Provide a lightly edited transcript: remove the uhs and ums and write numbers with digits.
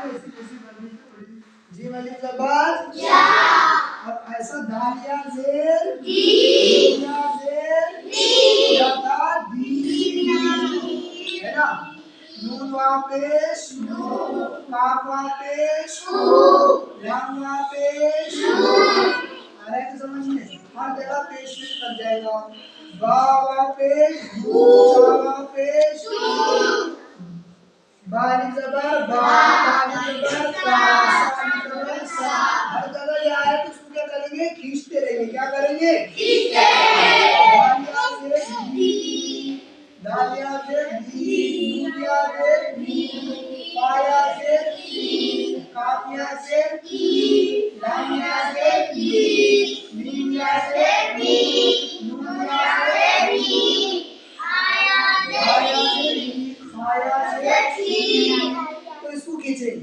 पे ऐसी कैसी बननी थोड़ी जी वाली जबर जा। अब ऐसा दालिया जेर दी। दुनिया जेर दी। जाता दी है ना। नून वहाँ पेश काफ वहाँ पेश लाम वहाँ पेश आ रहा है तो समझ में हर जगह पेश में लग जाएगा। बा वहाँ पेश चा वहाँ पेश बाली जबर बा ताली जबर ता साली जबर सा हर जगह ये आया तो उसको क्या करेंगे खींचते रहेंगे। क्या करेंगे खींचते दालिया से दी नूनिया से नी पाया से काफिया से लामिया से मीमिया से नूनिया से आया से खाया से तो इसको खींचेंगे।